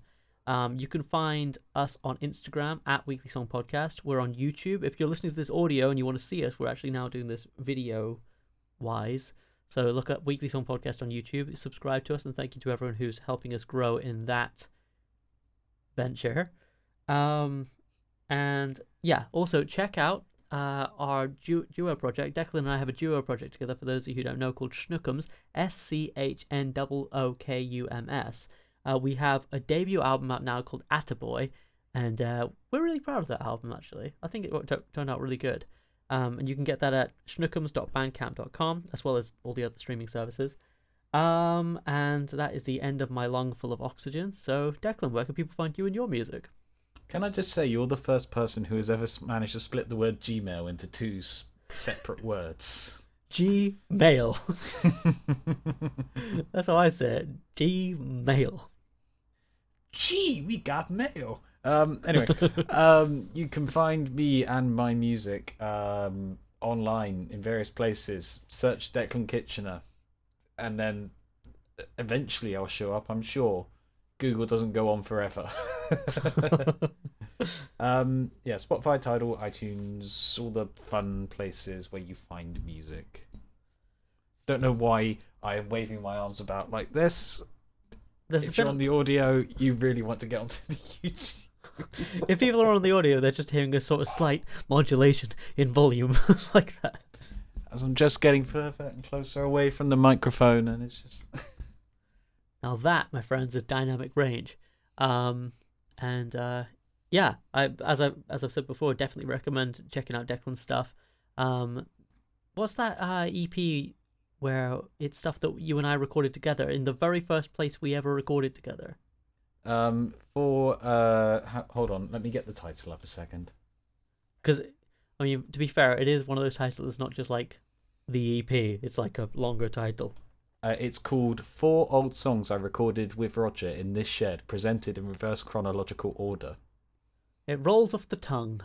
You can find us on Instagram at Weekly Song Podcast. We're on YouTube. If you're listening to this audio and you want to see us, we're actually now doing this video-wise. So look up Weekly Song Podcast on YouTube, subscribe to us, and thank you to everyone who's helping us grow in that venture. And yeah, also check out our duo project. Declan and I have a duo project together, for those of you who don't know, called Schnookums, SCHNOOKUMS. We have a debut album out now called Attaboy, and we're really proud of that album, actually. I think it turned out really good. And you can get that at schnookums.bandcamp.com, as well as all the other streaming services. And that is the end of my lung full of oxygen. So, Declan, where can people find you and your music? Can I just say, you're the first person who has ever managed to split the word Gmail into two separate words. Gmail. That's how I say it. Gmail. Gee, we got mail. Anyway, you can find me and my music online in various places. Search Declan Kitchener, and then eventually I'll show up, I'm sure. Google doesn't go on forever. Yeah, Spotify, Tidal, iTunes, all the fun places where you find music. Don't know why I am waving my arms about like this. If you're on the audio, you really want to get onto the YouTube. If people are on the audio, they're just hearing a sort of slight modulation in volume like that. As I'm just getting further and closer away from the microphone, and it's just... Now that, my friends, is dynamic range. Yeah, as I've said before, definitely recommend checking out Declan's stuff. What's that EP where it's stuff that you and I recorded together in the very first place we ever recorded together? Hold on, let me get the title up a second. Because, I mean, to be fair, it is one of those titles that's not just like the EP, it's like a longer title. It's called 4 Old Songs I Recorded with Roger in This Shed, presented in reverse chronological order. It rolls off the tongue.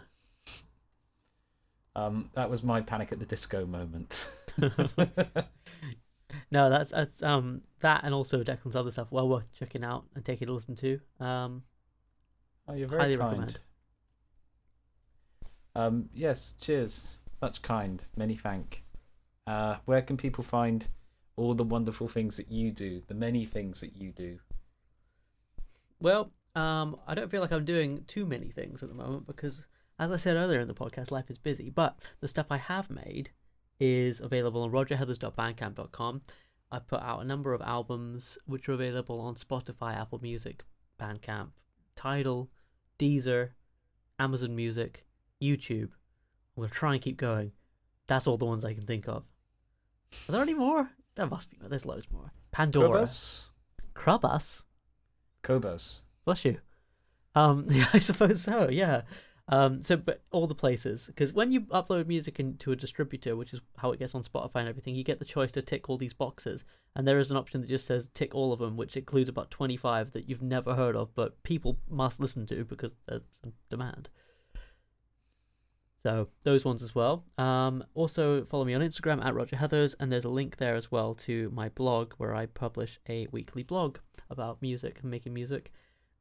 That was my Panic at the Disco moment. No, that's that, and also Declan's other stuff well worth checking out and taking a listen to. Oh, you're very highly kind. Recommend. Yes, cheers. Much kind. Many thank. Where can people find all the wonderful things that you do, the many things that you do? Well, I don't feel like I'm doing too many things at the moment because, as I said earlier in the podcast, life is busy. But the stuff I have made is available on rogerheathers.bandcamp.com. I've put out a number of albums which are available on Spotify, Apple Music, Bandcamp, Tidal, Deezer, Amazon Music, YouTube. I'm going to try and keep going. That's all the ones I can think of. Are there any more? There must be more. There's loads more. Pandora. Krabus? Kobos. Bless you. Yeah, I suppose so, yeah. But all the places, because when you upload music into a distributor, which is how it gets on Spotify and everything, you get the choice to tick all these boxes, and there is an option that just says tick all of them, which includes about 25 that you've never heard of, but people must listen to because there's a demand. So those ones as well. Also follow me on Instagram at Roger Heathers, and there's a link there as well to my blog where I publish a weekly blog about music and making music.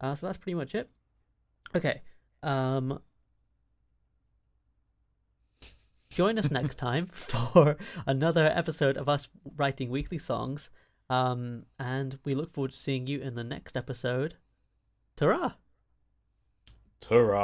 So that's pretty much it. Okay. Join us next time for another episode of us writing weekly songs. And we look forward to seeing you in the next episode. Ta-ra! Ta-ra!